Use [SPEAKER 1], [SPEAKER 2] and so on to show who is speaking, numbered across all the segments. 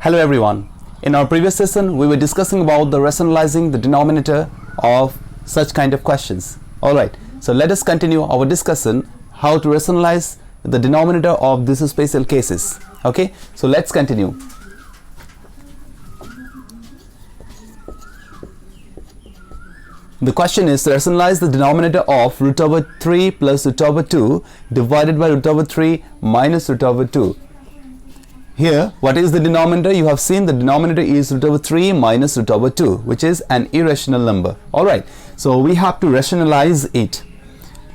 [SPEAKER 1] Hello everyone. In our previous session, we were discussing about the rationalizing the denominator of such kind of questions. Alright, so let us continue our discussion how to rationalize the denominator of these special cases. Okay, so let's continue. The question is to rationalize the denominator of root over 3 plus root over 2 divided by root over 3 minus root over 2. Here, what is the denominator? You have seen the denominator is root over 3 minus root over 2, which is an irrational number. Alright, so we have to rationalize it.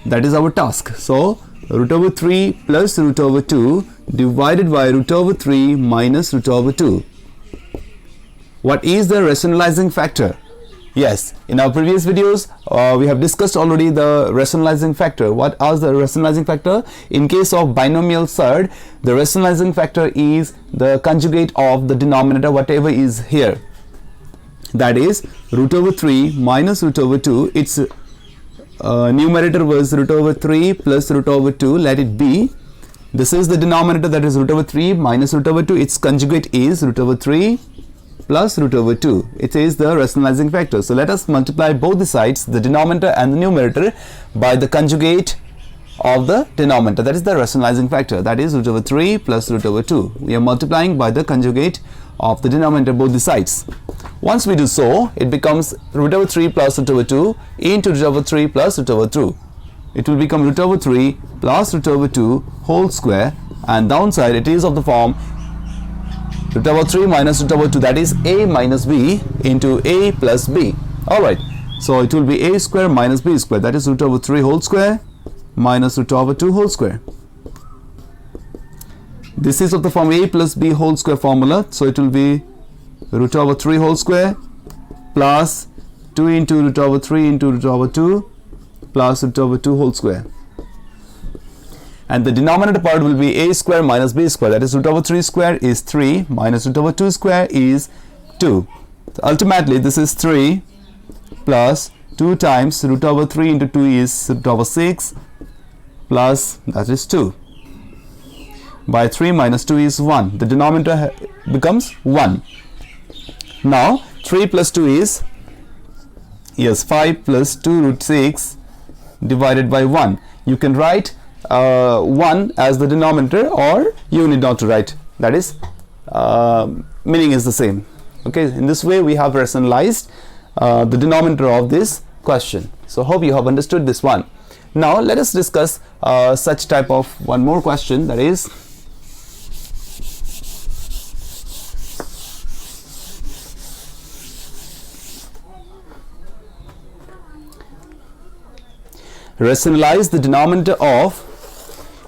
[SPEAKER 1] That is our task. So, root over 3 plus root over 2 divided by root over 3 minus root over 2. What is the rationalizing factor? Yes, in our previous videos, we have discussed already the rationalizing factor. What is the rationalizing factor? In case of binomial surd, the rationalizing factor is the conjugate of the denominator, whatever is here. That is root over 3 minus root over 2. Its numerator was root over 3 plus root over 2. Let it be. This is the denominator, that is root over 3 minus root over 2. Its conjugate is root over 3 plus root over 2. It is the rationalizing factor. So let us multiply both the sides, the denominator and the numerator, by the conjugate of the denominator. That is the rationalizing factor. That is root over 3 plus root over 2. We are multiplying by the conjugate of the denominator both the sides. Once we do so, it becomes root over 3 plus root over 2 into root over 3 plus root over 2. It will become root over 3 plus root over 2 whole square, and downside it is of the form root over 3 minus root over 2, that is a minus b into a plus b. Alright, so it will be a square minus b square, that is root over 3 whole square minus root over 2 whole square. This is of the form a plus b whole square formula, so it will be root over 3 whole square plus 2 into root over 3 into root over 2 plus root over 2 whole square. And the denominator part will be a square minus b square, that is root over 3 square is 3 minus root over 2 square is 2. So ultimately this is 3 plus 2 times root over 3 into 2 is root over 6 plus that is 2. By 3 minus 2 is 1. The denominator becomes 1. Now 3 plus 2 is 5 plus 2 root 6 divided by 1. You can write 1 as the denominator, or you need not to write. That is, meaning is the same. Okay, in this way we have rationalized the denominator of this question. So hope you have understood this one. Now let us discuss such type of one more question, that is rationalize the denominator of.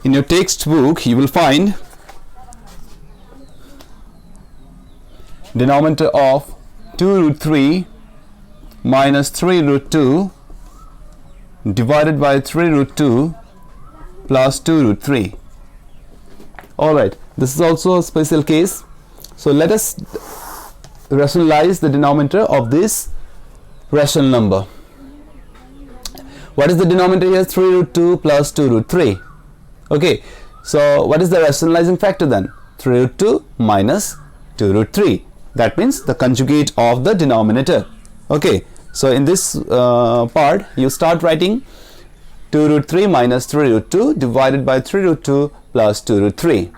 [SPEAKER 1] In your textbook you will find denominator of 2 root 3 minus 3 root 2 divided by 3 root 2 plus 2 root 3. Alright, this is also a special case. So let us rationalize the denominator of this rational number. What is the denominator here? 3 root 2 plus 2 root 3. Okay, so what is the rationalizing factor then? 3 root 2 minus 2 root 3. That means the conjugate of the denominator. Okay, so in this part you start writing 2 root 3 minus 3 root 2 divided by 3 root 2 plus 2 root 3.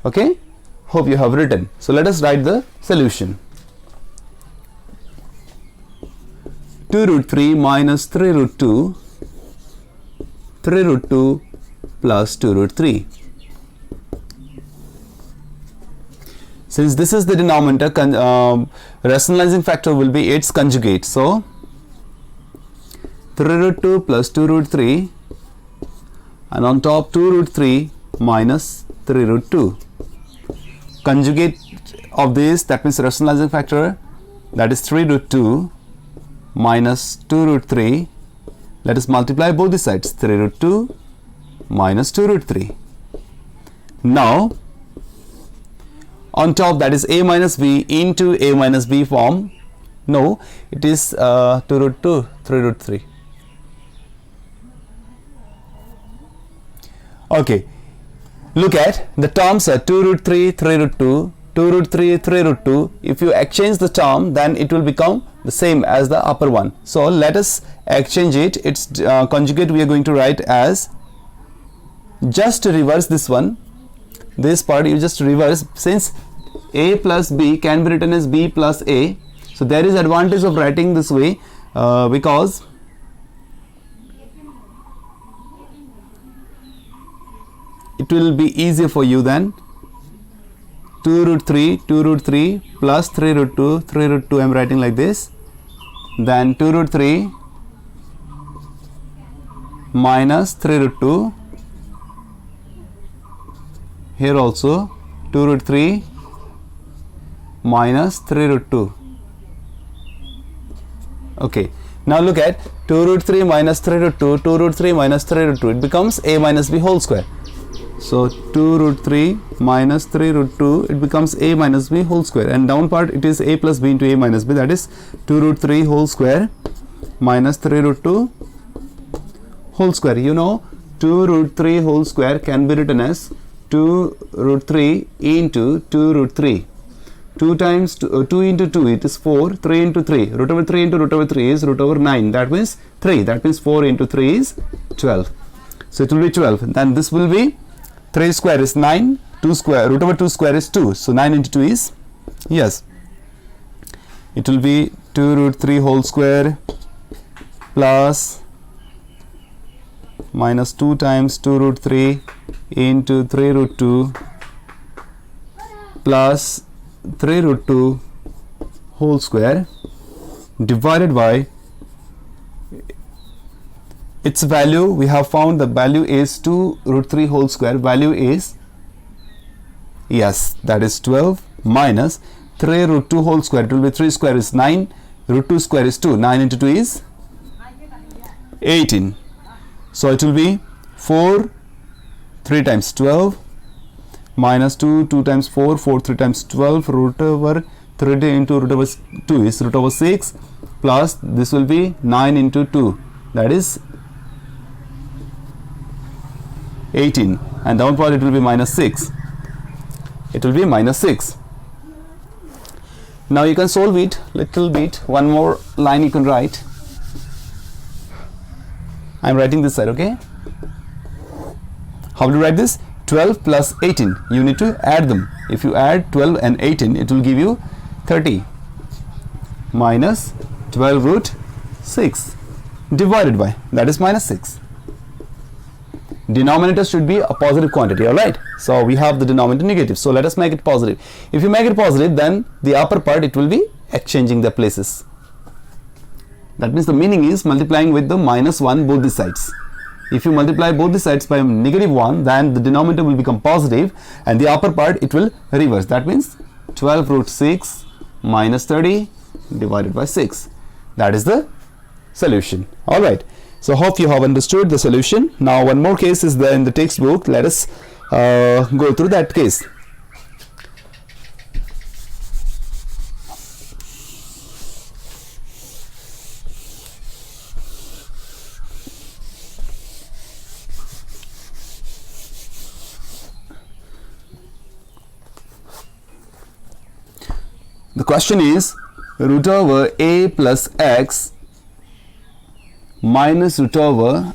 [SPEAKER 1] Okay, hope you have written. So let us write the solution. 2 root 3 minus 3 root 2, 3 root 2 plus 2 root 3. Since this is the denominator, rationalizing factor will be its conjugate. So 3 root 2 plus 2 root 3, and on top 2 root 3 minus 3 root 2. Conjugate of this, that means rationalizing factor, that is 3 root 2 minus 2 root 3. Let us multiply both the sides, 3 root 2 minus 2 root 3. Now on top, that is a minus b into a minus b form. No, it is 2 root 2, 3 root 3. Okay, look at the terms are 2 root 3, 3 root 2, 2 root 3, 3 root 2. If you exchange the term, then it will become the same as the upper one. So let us exchange it. Its conjugate we are going to write as, just reverse this one. This part you just reverse, since a plus b can be written as b plus a. So there is advantage of writing this way because it will be easier for you then. 2 root 3 plus 3 root 2, 3 root 2 I am writing like this. Then 2 root 3 minus 3 root 2. Here also 2 root 3 minus 3 root 2. Okay. Now look at 2 root 3 minus 3 root 2, 2 root 3 minus 3 root 2. It becomes a minus b whole square. So 2 root 3 minus 3 root 2, it becomes a minus b whole square, and down part it is a plus b into a minus b, that is 2 root 3 whole square minus 3 root 2 whole square. You know 2 root 3 whole square can be written as 2 root 3 into 2 root 3. 2 times 2 into 2, it is 4, 3 into 3, root over 3 into root over 3 is root over 9, that means 3, that means 4 into 3 is 12. So it will be 12, then this will be 3 square is 9, 2 square, root over 2 square is 2, so 9 into 2 is, yes, it will be 2 root 3 whole square plus minus 2 times 2 root 3 into 3 root 2 plus 3 root 2 whole square divided by its value. We have found the value is 2 root 3 whole square, value is, yes, that is 12 minus 3 root 2 whole square, it will be 3 square is 9, root 2 square is 2, 9 into 2 is 18. So it will be 4, 3 times 12 minus 2, 2 times 4, 4, 3 times 12, root over 3 into root over 2 is root over 6, plus this will be 9 into 2, that is 18, and down part it will be minus 6. It will be minus 6. Now you can solve it little bit. One more line you can write. I am writing this side, okay? How to write this? 12 plus 18. You need to add them. If you add 12 and 18, it will give you 30 minus 12 root 6 divided by, that is minus 6. Denominator should be a positive quantity, alright? So we have the denominator negative, so let us make it positive. If you make it positive, then the upper part it will be exchanging the places. That means the meaning is multiplying with the minus 1 both the sides. If you multiply both the sides by negative 1, then the denominator will become positive and the upper part it will reverse. That means 12 root 6 minus 30 divided by 6. That is the solution. Alright. So hope you have understood the solution. Now one more case is there in the textbook. Let us go through that case. The question is root over a plus x minus root over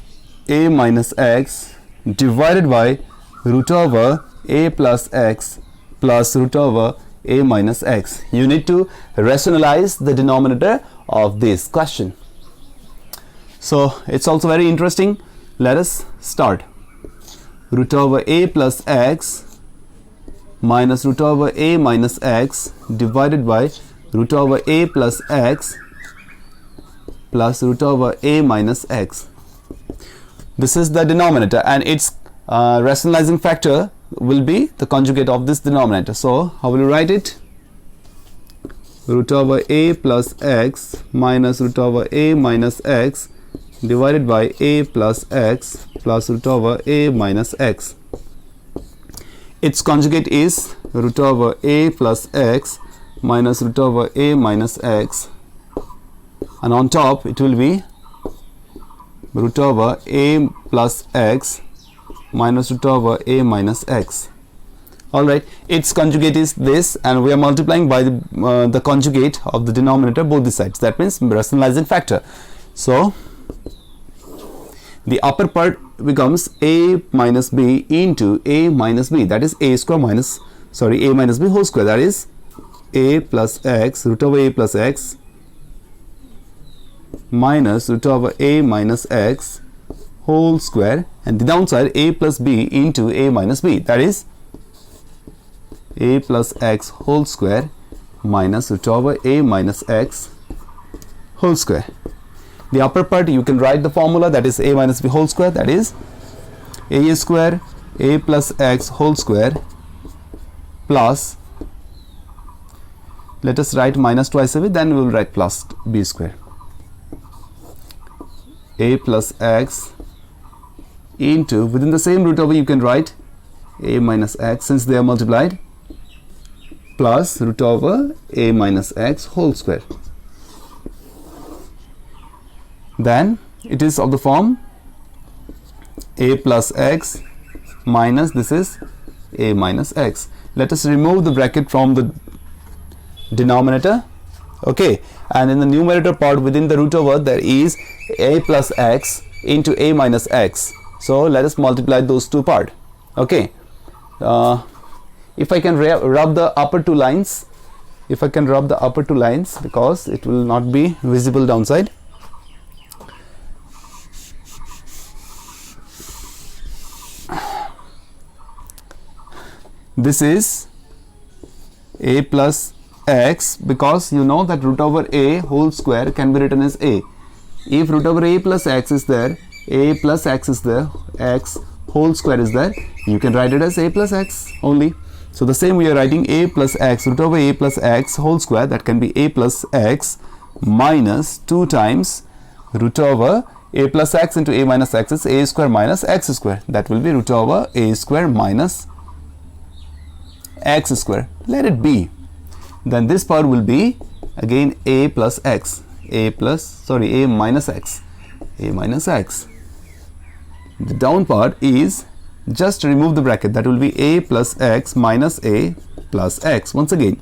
[SPEAKER 1] a minus x divided by root over a plus x plus root over a minus x. You need to rationalize the denominator of this question. So it's also very interesting. Let us start. Root over a plus x minus root over a minus x divided by root over a plus x plus root over a minus x. This is the denominator and its rationalizing factor will be the conjugate of this denominator. So how will you write it? Root over a plus x minus root over a minus x divided by a plus x plus root over a minus x. Its conjugate is root over a plus x minus root over a minus x, and on top it will be root over a plus x minus root over a minus x. All right, its conjugate is this, and we are multiplying by the conjugate of the denominator both the sides. That means rationalizing factor. So the upper part becomes a minus b into a minus b, that is a square minus, sorry, a minus b whole square, that is a plus x root over a plus x minus root over a minus x whole square, and the downside a plus b into a minus b, that is a plus x whole square minus root over a minus x whole square. The upper part you can write the formula, that is a minus b whole square, that is a square a plus x whole square plus, let us write minus twice away, then we will write plus b square, a plus x into, within the same root over you can write a minus x since they are multiplied, plus root over a minus x whole square. Then it is of the form a plus x minus, this is a minus x. Let us remove the bracket from the denominator, okay, and in the numerator part within the root over there is a plus x into a minus x. So let us multiply those two part, okay. If I can rub the upper two lines, because it will not be visible downside. This is a plus x, because you know that root over a whole square can be written as a. If root over a plus x is there, a plus x is there, x whole square is there, you can write it as a plus x only. So the same we are writing a plus x root over a plus x whole square, that can be a plus x minus 2 times root over a plus x into a minus x is a square minus x square, that will be root over a square minus x square. Let it be. Then this part will be again a plus x, a minus x, a minus x. The down part is just remove the bracket, that will be a plus x minus a plus x. Once again,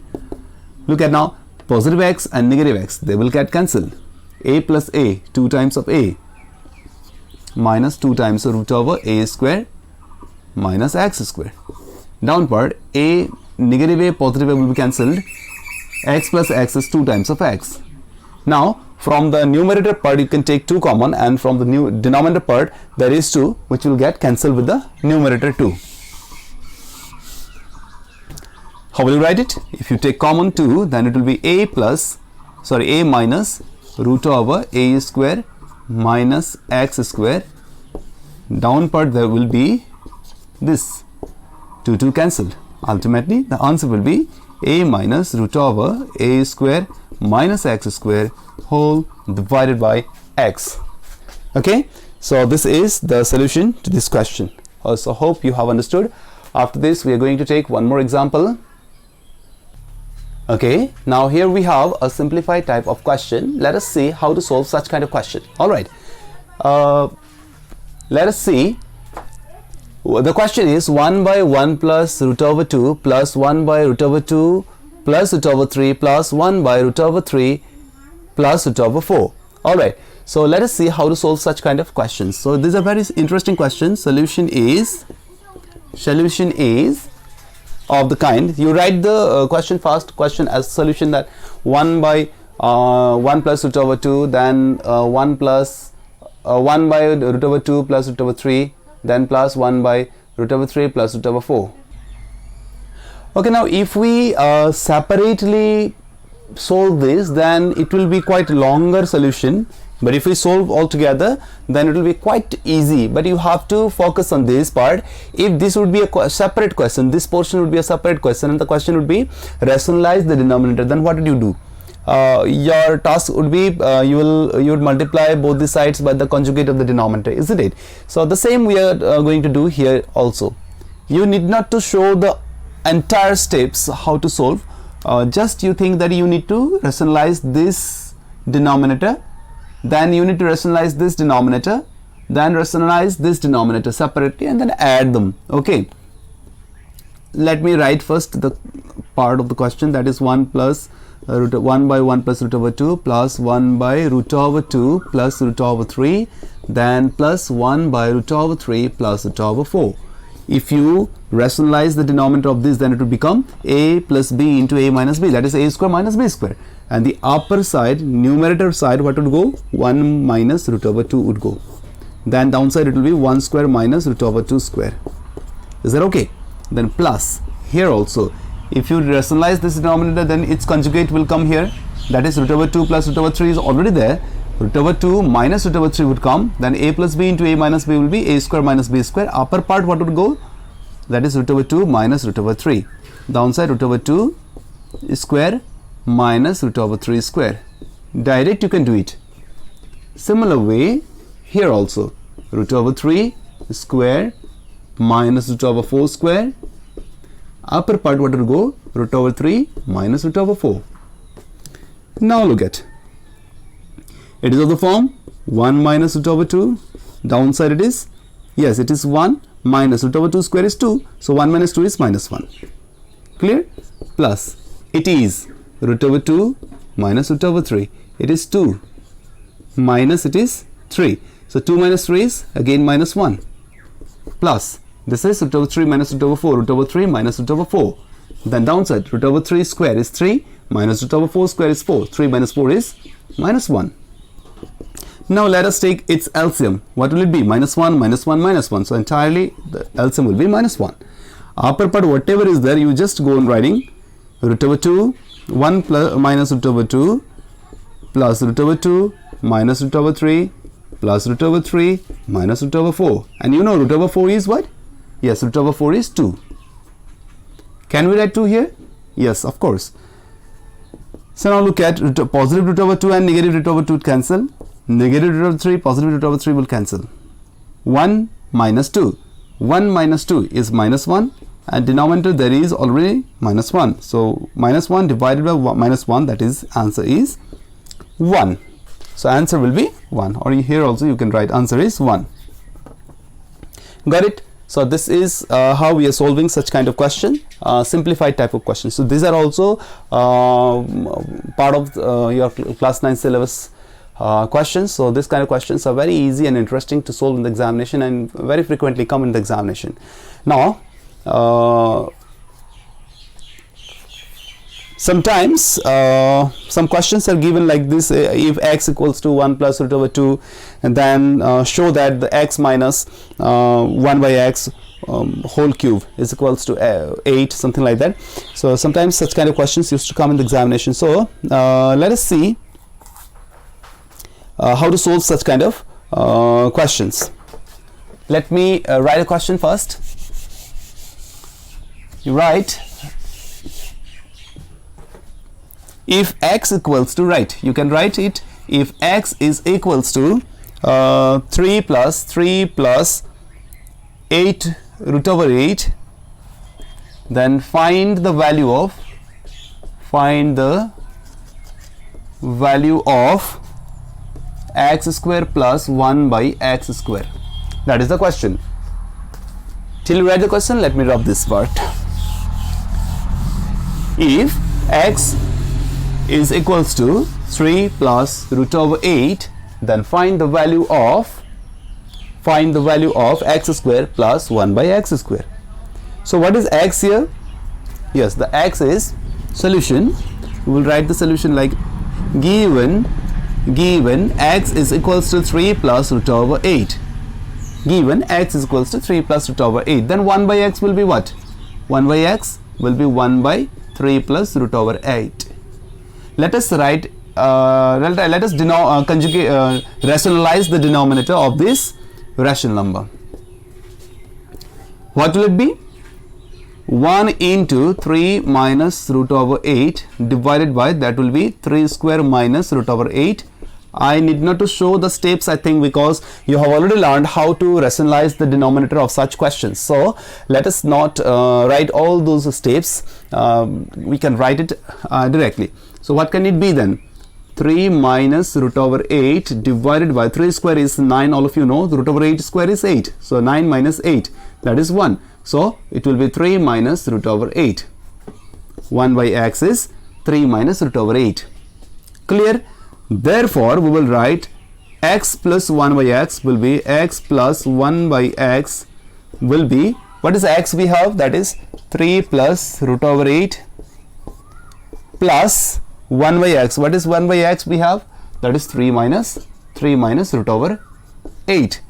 [SPEAKER 1] look at now, positive x and negative x, they will get cancelled. A plus a, 2 times of a, minus 2 times the root over a square minus x square. Down part, a negative a positive a will be cancelled, x plus x is 2 times of x. Now from the numerator part you can take 2 common, and from the new denominator part there is 2, which will get cancelled with the numerator 2. How will you write it? If you take common 2, then it will be a minus root over a square minus x square. Down part there will be this 2 cancelled. Ultimately the answer will be a minus root over a square minus x square whole divided by x. Okay, so this is the solution to this question. Also hope you have understood. After this we are going to take one more example. Okay, now here we have a simplified type of question. Let us see how to solve such kind of question. All right, let us see. The question is 1 by 1 plus root over 2 plus 1 by root over 2 plus root over 3 plus 1 by root over 3 plus root over 4. All right, so let us see how to solve such kind of questions. So these are very interesting questions. Solution is of the kind, you write the question as solution, that 1 by 1 plus root over 2, then 1 by root over 2 plus root over 3, then plus 1 by root over 3 plus root over 4. Okay, now if we separately solve this, then it will be quite longer solution, but if we solve all together, then it will be quite easy. But you have to focus on this part. If this would be a separate question, this portion would be a separate question, and the question would be rationalize the denominator, then what did you do? Your task would be you would multiply both the sides by the conjugate of the denominator, isn't it? So the same we are going to do here also. You need not to show the entire steps how to solve. Just you think that you need to rationalize this denominator, then you need to rationalize this denominator, then rationalize this denominator separately, and then add them. Okay, let me write first the part of the question, that is 1 plus 1 by 1 plus root over 2 plus 1 by root over 2 plus root over 3, then plus 1 by root over 3 plus root over 4. If you rationalize the denominator of this, then it will become a plus b into a minus b, that is a square minus b square, and the upper side, numerator side, what would go? 1 minus root over 2 would go. Then downside it will be 1 square minus root over 2 square. Is that okay? Then plus here also, if you rationalize this denominator, then its conjugate will come here, that is root over 2 plus root over 3 is already there. Root over 2 minus root over 3 would come, then a plus b into a minus b will be a square minus b square. Upper part what would go? That is root over 2 minus root over 3. Downside root over 2 square minus root over 3 square. Direct you can do it. Similar way here also, root over 3 square minus root over 4 square. Upper part what will go? Root over 3 minus root over 4. Now look at, it is of the form 1 minus root over 2. Downside it is, yes, it is 1 minus root over 2 square is 2. So 1 minus 2 is minus 1. Clear? Plus it is root over 2 minus root over 3. It is 2 minus it is 3. So 2 minus 3 is again minus 1. Plus this is root over 3 minus root over 4. Root over 3 minus root over 4. Then downside root over 3 square is 3 minus root over 4 square is 4. 3 minus 4 is minus 1. Now let us take its LCM. What will it be? Minus 1, minus 1, minus 1. So entirely the LCM will be minus 1. Upper part whatever is there, you just go on writing root over 2, 1 plus minus root over 2 plus root over 2 minus root over 3 plus root over 3 minus root over 4. And you know root over 4 is what? Yes, root over 4 is 2. Can we write 2 here? Yes, of course. So now look at positive root over 2 and negative root over 2 cancel. Negative root over 3, positive root over 3 will cancel. 1 minus 2. 1 minus 2 is minus 1, and denominator there is already minus 1. So minus 1 divided by minus 1, that is answer is 1. So answer will be 1, or here also you can write answer is 1. Got it? So this is how we are solving such kind of question, simplified type of question. So these are also part of your class 9 syllabus questions. So this kind of questions are very easy and interesting to solve in the examination, and very frequently come in the examination. Now sometimes some questions are given like this: if x equals to 1 plus root over 2, and then show that the x minus 1 by x whole cube is equals to 8, something like that. So sometimes such kind of questions used to come in the examination. So let us see how to solve such kind of questions. Let me write a question first. You write, if x equals to, you can write it, if x is equals to 3 plus 8 root over 8, then find the value of x square plus 1 by x square. That is the question. Till you write the question, let me rub this part. If x is equals to 3 plus root over 8, then find the value of x square plus 1 by x square. So what is x here? Yes, the x is solution. We will write the solution like given x is equals to 3 plus root over 8. Given x is equals to 3 plus root over 8, then 1 by x will be what? 1 by x will be 1 by 3 plus root over 8. Let us write, let us rationalize the denominator of this rational number. What will it be? 1 into 3 minus root over 8 divided by, that will be 3 square minus root over 8. I need not to show the steps, I think, because you have already learned how to rationalize the denominator of such questions. So let us not write all those steps. We can write it directly. So what can it be then? 3 minus root over 8 divided by 3 square is 9. All of you know the root over 8 square is 8. So 9 minus 8, that is 1. So it will be 3 minus root over 8. 1 by x is 3 minus root over 8. Clear? Therefore, we will write x plus 1 by x will be x plus 1 by x will be, what is x we have? That is 3 plus root over 8 plus 1 by x. What is 1 by x we have? That is 3 minus root over 8.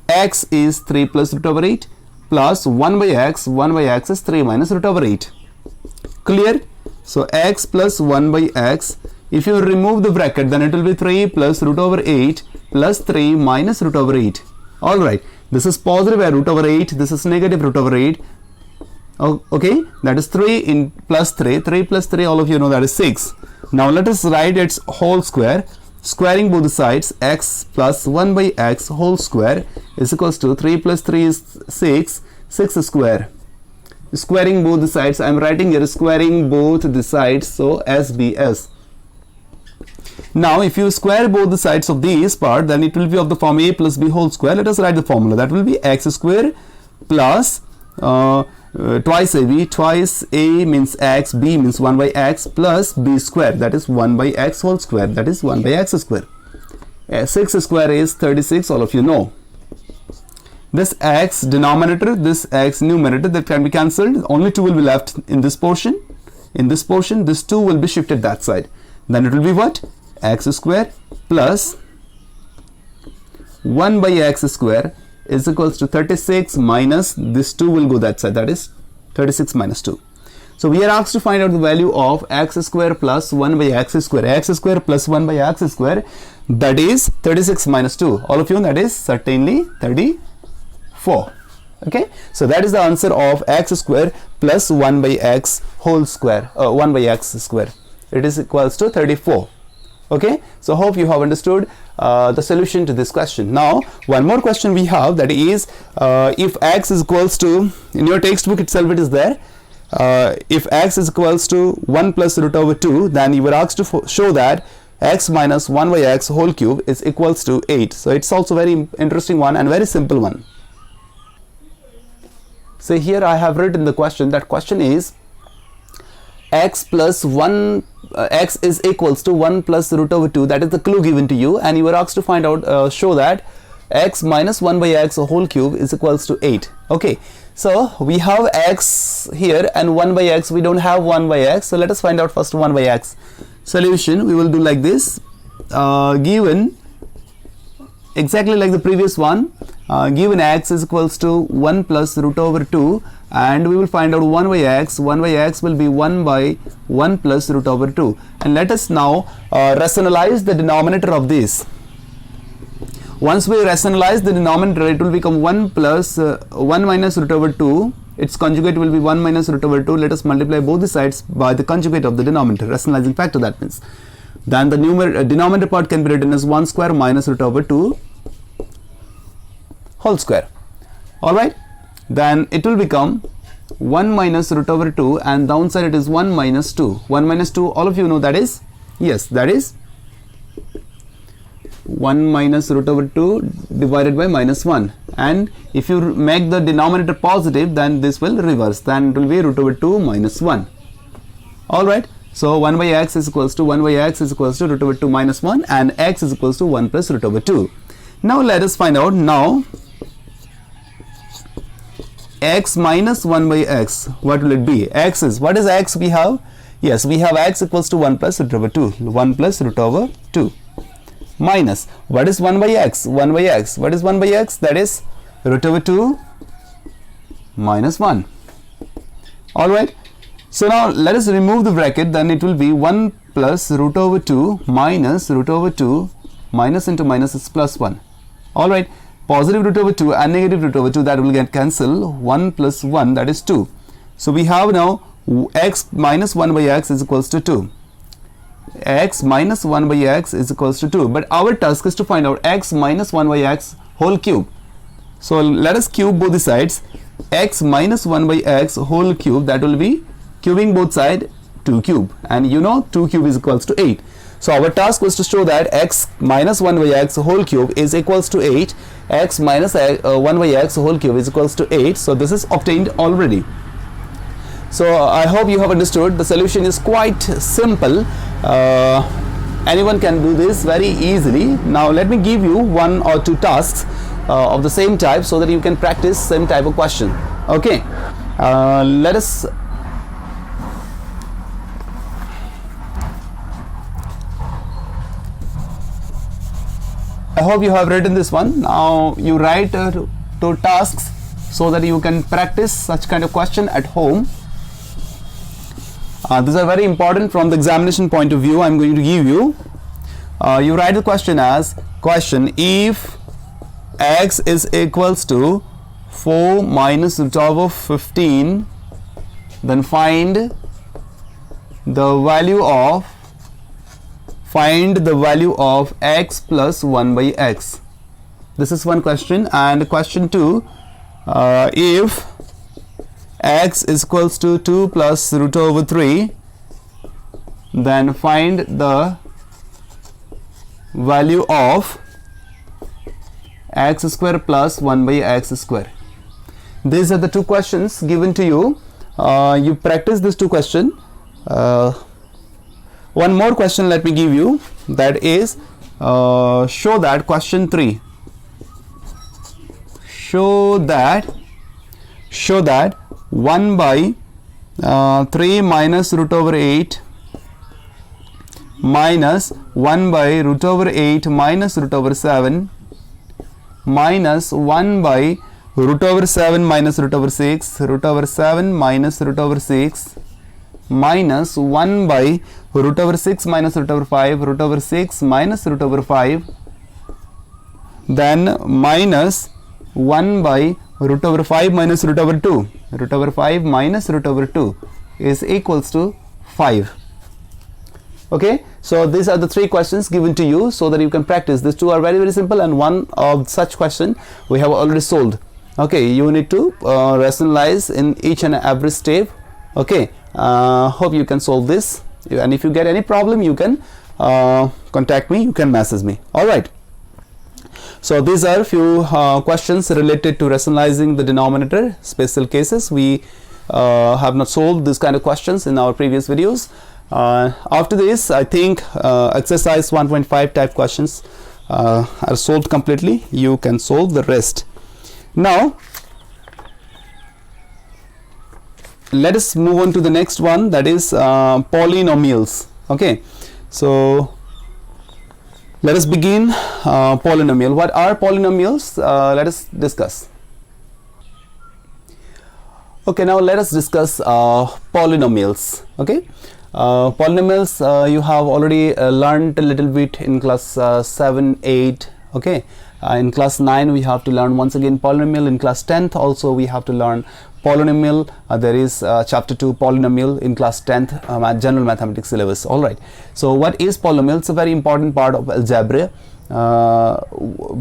[SPEAKER 1] X is 3 plus root over 8 plus 1 by x. 1 by x is 3 minus root over 8. Clear? So x plus 1 by x, if you remove the bracket, then it will be 3 plus root over 8 plus 3 minus root over 8. Alright, this is positive root over 8, this is negative root over 8. Okay, that is 3 in plus 3. 3 plus 3, all of you know that is 6. Now let us write its whole square. Squaring both the sides, x plus 1 by x whole square is equals to 3 plus 3 is 6, 6 square. Squaring both the sides, I am writing here squaring both the sides, so SBS. Now if you square both the sides of this part, then it will be of the form a plus b whole square. Let us write the formula. That will be x square plus twice ab, twice a means x, b means 1 by x plus b square, that is 1 by x whole square, that is 1 by x square. 6 square is 36, all of you know. This x denominator, this x numerator, that can be cancelled. Only 2 will be left in this portion. In this portion, this 2 will be shifted that side. Then it will be what? X square plus 1 by x square is equals to 36 minus this 2 will go that side, that is 36 minus 2. So we are asked to find out the value of x square plus 1 by x square. X square plus 1 by x square, that is 36 minus 2. All of you, that is certainly 34. Okay, so that is the answer of x square plus 1 by x whole square, 1 by x square. It is equals to 34. Okay, so hope you have understood the solution to this question. Now one more question we have, that is if x is equals to, in your textbook itself it is there, if x is equals to 1 plus root over 2, then you were asked to show that x minus 1 by x whole cube is equals to 8. So it's also very interesting one and very simple one. So here I have written the question. That question is x plus 1 x is equals to 1 plus root over 2. That is the clue given to you, and you were asked to find out show that x minus 1 by x whole cube is equals to 8. Okay, so we have x here and 1 by x, we don't have 1 by x, so let us find out first 1 by x. Solution we will do like this. Given exactly like the previous one, given x is equals to 1 plus root over 2, and we will find out 1 by x. 1 by x will be 1 by 1 plus root over 2. And let us now rationalize the denominator of this. Once we rationalize the denominator, it will become 1 plus 1 minus root over 2. Its conjugate will be 1 minus root over 2. Let us multiply both the sides by the conjugate of the denominator, rationalizing factor, that means. Then the denominator part can be written as 1 square minus root over 2 whole square. Alright, then it will become 1 minus root over 2, and downside it is 1 minus 2. 1 minus 2, all of you know that is, yes, that is 1 minus root over 2 divided by minus 1. And if you make the denominator positive, then this will reverse, then it will be root over 2 minus 1. Alright, so 1 by x is equals to 1 by x is equals to root over 2 minus 1, and x is equals to 1 plus root over 2. Now let us find out now x minus 1 by x, what will it be? X is, what is x we have? Yes, we have x equals to 1 plus root over 2, 1 plus root over 2, minus, what is 1 by x? 1 by x, what is 1 by x? That is root over 2 minus 1. Alright, so now let us remove the bracket, then it will be 1 plus root over 2 minus root over 2, minus into minus is plus 1. Alright, positive root over 2 and negative root over 2, that will get cancelled. 1 plus 1, that is 2. So we have now x minus 1 by x is equals to 2. X minus 1 by x is equals to 2. But our task is to find out x minus 1 by x whole cube. So let us cube both the sides. X minus 1 by x whole cube, that will be cubing both sides, 2 cube. And you know 2 cube is equals to 8. So our task was to show that x minus 1 by x whole cube is equals to 8. X minus 1 by x whole cube is equals to 8. So this is obtained already. So I hope you have understood. The solution is quite simple. Anyone can do this very easily. Now let me give you 1 or 2 tasks of the same type so that you can practice same type of question. Okay, let us I hope you have written this one. Now you write 2 tasks so that you can practice such kind of question at home. These are very important from the examination point of view. I'm going to give you. You write the question as question: if x is equals to 4 minus root over 15, then find the value of x plus 1 by x. This is one question. And question 2, if x is equals to 2 plus root over 3, then find the value of x square plus 1 by x square. These are the 2 questions given to you. You practice these 2 questions. One more question let me give you, that is show that question 3. Show that 1 by 3 minus root over 8 minus 1 by root over 8 minus root over 7 minus 1 by root over 7 minus root over 6 root over 7 minus root over 6 minus 1 by root over 6 minus root over 5 root over 6 minus root over 5, then minus 1 by root over 5 minus root over 2, root over 5 minus root over 2 is equals to 5. Okay, so these are the 3 questions given to you so that you can practice. These 2 are very, very simple, and one of such question we have already solved. Okay, you need to rationalize in each and every step. Okay, hope you can solve this, and if you get any problem you can contact me, you can message me. All right. So these are a few questions related to rationalizing the denominator. Special cases, we have not solved this kind of questions in our previous videos. After this, I think exercise 1.5 type questions are solved completely. You can solve the rest. Now let us move on to the next one, that is polynomials. Okay, so let us begin polynomial. What are polynomials? Let us discuss. Okay, now let us discuss polynomials. Okay, polynomials you have already learned a little bit in class 7, 8. Okay, in class 9 we have to learn once again polynomial. In class 10th also we have to learn polynomial. There is chapter 2 polynomial in class 10th general mathematics syllabus. All right, so what is polynomial? It's a very important part of algebra.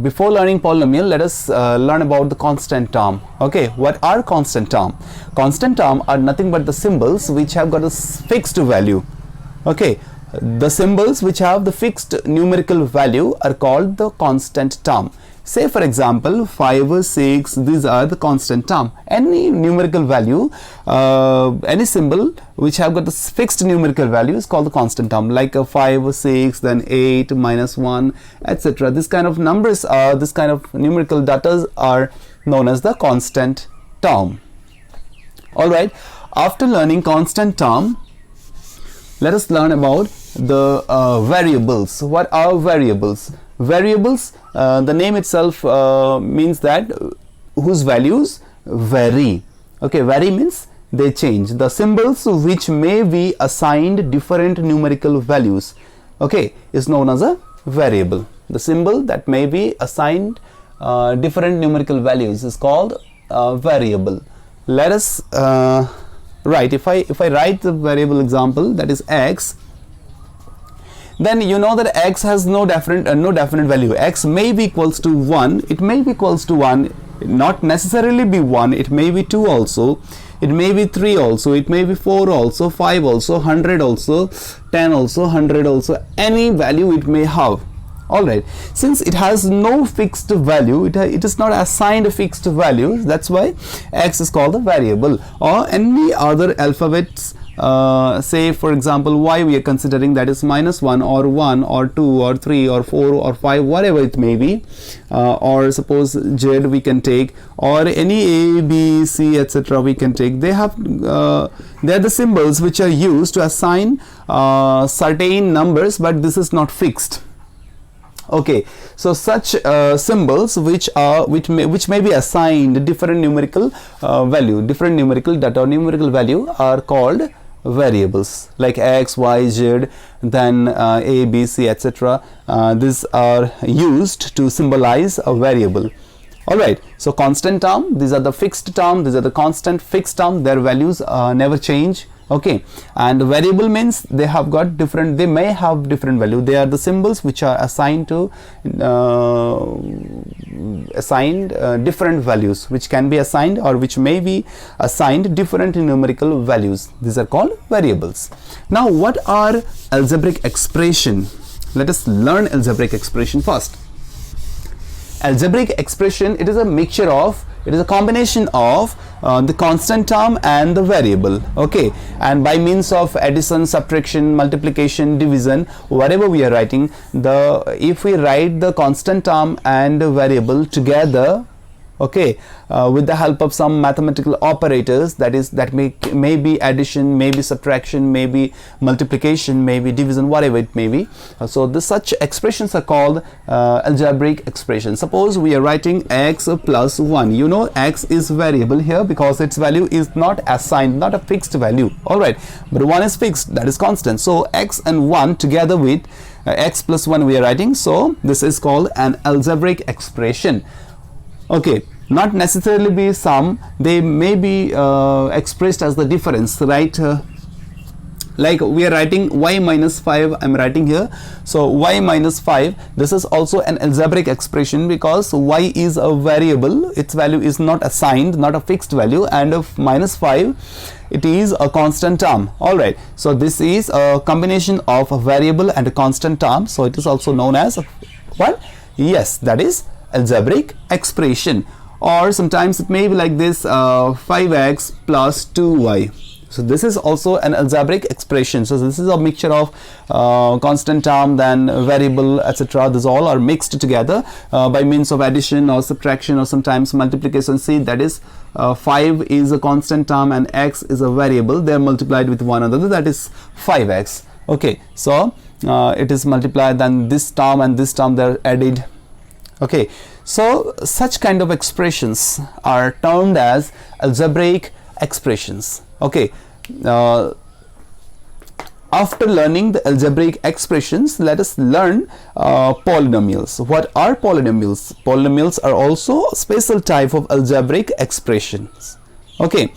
[SPEAKER 1] Before learning polynomial, let us learn about the constant term. Okay, what are constant term? Constant term are nothing but the symbols which have got a fixed value. Okay, the symbols which have the fixed numerical value are called the constant term. Say for example 5 or 6, these are the constant term. Any numerical value, any symbol which have got the fixed numerical value is called the constant term, like a 5 or 6, then 8, minus 1, etc. This kind of numbers are, this kind of numerical data are known as the constant term. Alright, after learning constant term, let us learn about the variables. What are variables? Variables, the name itself means that whose values vary. Okay, vary means they change. The symbols which may be assigned different numerical values, okay, is known as a variable. The symbol that may be assigned different numerical values is called variable. Let us write, if I write the variable example, that is x, then you know that x has no definite value. X may be equals to 1, it may be equals to 1, not necessarily be 1, it may be 2 also, it may be 3 also, it may be 4 also, 5 also, 100 also, 10 also, 100 also, any value it may have. Alright, since it has no fixed value, it is not assigned a fixed value, that's why x is called a variable. Or any other alphabets, say for example y we are considering, that is -1 or 1 or 2 or 3 or 4 or 5, whatever it may be, or suppose z we can take, or any a, b, c, etc. we can take. They are the symbols which are used to assign certain numbers, but this is not fixed. Okay, so such symbols which may be assigned different numerical value, different numerical data or numerical value, are called variables, like x, y, z, then a, b, c, etc. These are used to symbolize a variable. Alright, so constant term, these are the fixed term, these are the constant fixed term, their values never change. Okay, and variable means they have got different, they may have different value. They are the symbols which are assigned to different values, which can be assigned or which may be assigned different numerical values. These are called variables. Now what are algebraic expression? Let us learn algebraic expression first. Algebraic expression, it is a mixture of, it is a combination of the constant term and the variable. Okay, and by means of addition, subtraction, multiplication, division, whatever we are writing, if we write the constant term and variable together, okay, with the help of some mathematical operators, that may be addition, maybe subtraction, maybe multiplication, maybe division, whatever it may be. So such expressions are called algebraic expressions. Suppose we are writing x plus 1. You know x is variable here because its value is not assigned, not a fixed value. Alright, but 1 is fixed, that is constant. So x and 1 together with x plus 1 we are writing. So this is called an algebraic expression. Okay, not necessarily be sum, they may be expressed as the difference, right? Like we are writing y minus 5, I am writing here. So y minus 5, this is also an algebraic expression because y is a variable, its value is not assigned, not a fixed value, and of minus 5, it is a constant term. Alright, so this is a combination of a variable and a constant term, so it is also known as what? Yes, that is algebraic expression. Or sometimes it may be like this, 5x plus 2y. So this is also an algebraic expression. So this is a mixture of constant term, then variable, etc. These all are mixed together by means of addition or subtraction or sometimes multiplication. See, that is 5 is a constant term and x is a variable. They are multiplied with one another, that is 5x. Okay, so it is multiplied, then this term and this term, they are added. Okay, so such kind of expressions are termed as algebraic expressions. Okay, after learning the algebraic expressions, let us learn polynomials. What are polynomials? Polynomials are also a special type of algebraic expressions. Okay,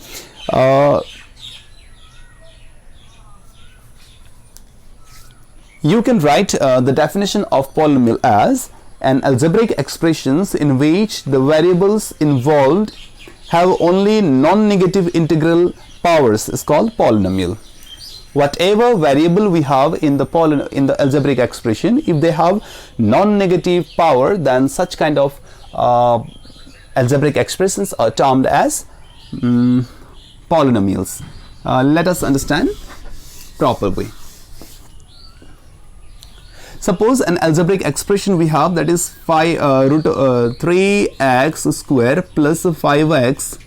[SPEAKER 1] you can write the definition of polynomial as an algebraic expressions in which the variables involved have only non-negative integral powers is called polynomial. Whatever variable we have in the algebraic expression, if they have non-negative power, then such kind of algebraic expressions are termed as polynomials. Let us understand properly. Suppose an algebraic expression we have, that is 3x square plus 5x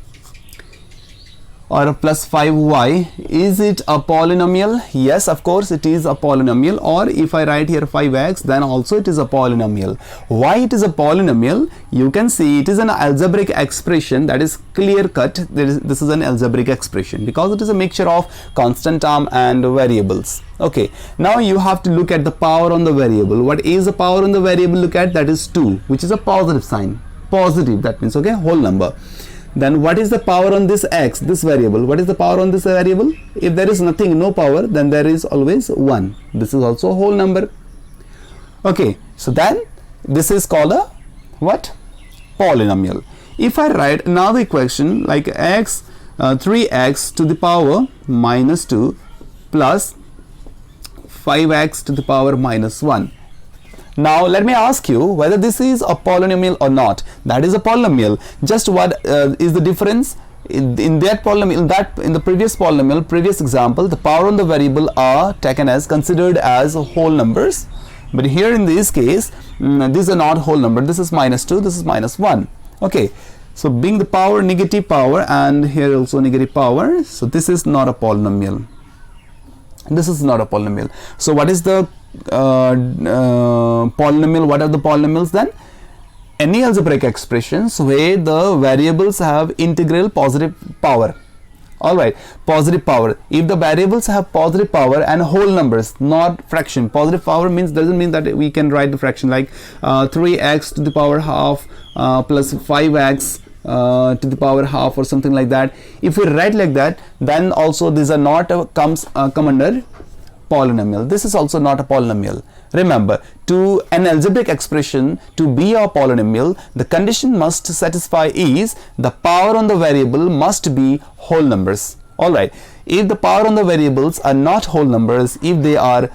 [SPEAKER 1] or plus 5y. Is it a polynomial? Yes, of course it is a polynomial. Or if I write here 5x, then also it is a polynomial. Why it is a polynomial? You can see it is an algebraic expression, that is clear cut. This is an algebraic expression because it is a mixture of constant term and variables. Okay, now you have to look at the power on the variable. What is the power on the variable? Look at, that is 2, which is a positive sign. Positive, that means, okay, whole number. Then what is the power on this x, this variable? What is the power on this variable? If there is nothing, no power, then there is always 1. This is also a whole number. Okay, so then this is called a what? Polynomial. If I write another equation like x 3x to the power minus 2 plus 5x to the power minus 1. Now let me ask you whether this is a polynomial or not. That is a polynomial. Just what is the difference? In that polynomial, in the previous polynomial, previous example, the power on the variable are taken as considered as whole numbers. But here in this case, these are not whole number. This is minus 2, this is minus 1. Okay. So being the power negative power and here also negative power, so this is not a polynomial. This is not a polynomial. So what is the polynomial? What are the polynomials then? Any algebraic expressions where the variables have integral positive power. Alright, positive power. If the variables have positive power and whole numbers, not fraction. Positive power doesn't mean that we can write the fraction like 3x to the power half plus 5x to the power half or something like that. If we write like that, then also these are not come under polynomial. This is also not a polynomial. Remember, to an algebraic expression to be a polynomial, the condition must satisfy is the power on the variable must be whole numbers. Alright, if the power on the variables are not whole numbers, if they are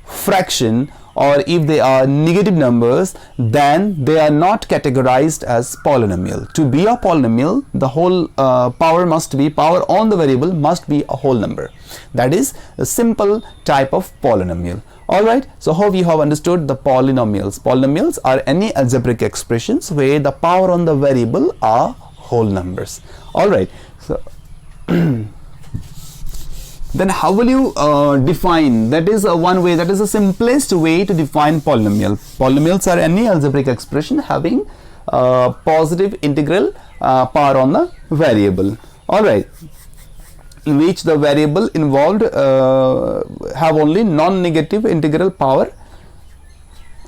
[SPEAKER 1] fraction or if they are negative numbers, then they are not categorized as polynomial. To be a polynomial, the whole power on the variable must be a whole number. That is a simple type of polynomial. Alright, so hope you have understood the polynomials. Polynomials are any algebraic expressions where the power on the variable are whole numbers. Alright, so then how will you define? That is one way, that is the simplest way to define polynomial. Polynomials are any algebraic expression having positive integral power on the variable. Alright, in which the variable involved have only non-negative integral power.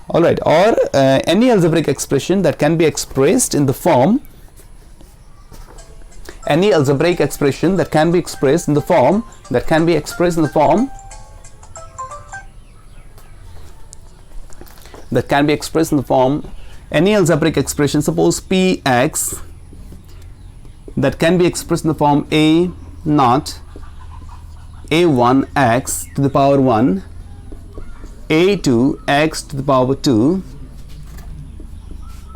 [SPEAKER 1] Alright, or any algebraic expression that can be expressed in the form, any algebraic expression that can be expressed in the form, any algebraic expression, suppose px, that can be expressed in the form a naught a1 x to the power 1 a2 x to the power 2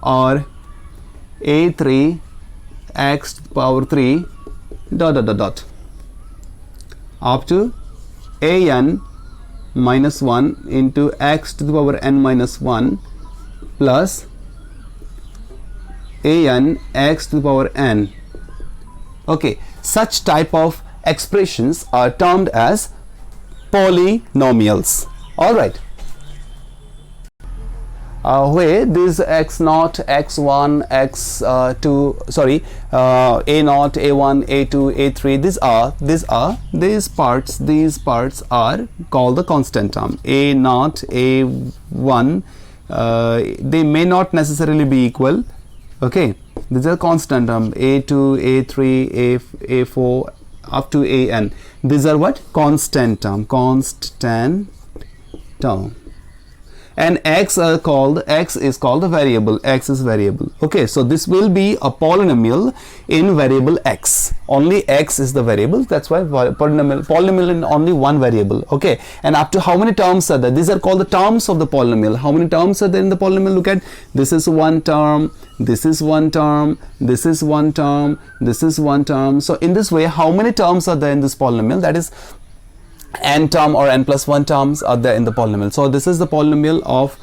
[SPEAKER 1] or a3 x to the power 3 up to an minus 1 into x to the power n minus 1 plus an x to the power n. Okay, such type of expressions are termed as polynomials. Alright, where this x0, x1, x2, a naught, a1, a2, a3, these parts are called the constant term. A naught, a1, they may not necessarily be equal. Okay, these are constant term, a2, a3, a4 up to an. These are what? Constant term. And x is called a variable. X is variable. Okay, so this will be a polynomial in variable x. Only x is the variable. That's why polynomial in only one variable. Okay, and up to how many terms are there? These are called the terms of the polynomial. How many terms are there in the polynomial? Look at, this is one term, this is one term, this is one term, this is one term. So in this way, how many terms are there in this polynomial? That is n term or n plus 1 terms are there in the polynomial. So this is the polynomial of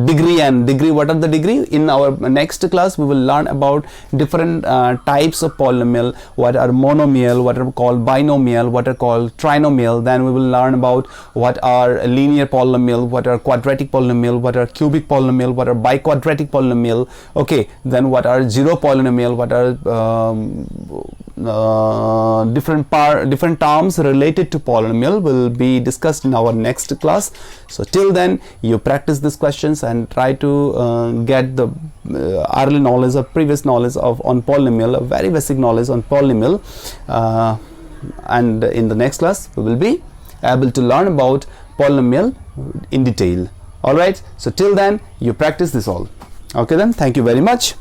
[SPEAKER 1] degree n. Degree, what are the degree? In our next class we will learn about different types of polynomial, what are monomial, what are called binomial, what are called trinomial. Then we will learn about what are linear polynomial, what are quadratic polynomial, what are cubic polynomial, what are biquadratic polynomial. Okay, then what are zero polynomial, what are different terms related to polynomial will be discussed in our next class. So till then, you practice these questions and try to get the early knowledge or previous knowledge on polynomial, a very basic knowledge on polynomial, and in the next class we will be able to learn about polynomial in detail. Alright, so till then you practice this all. Okay then, thank you very much.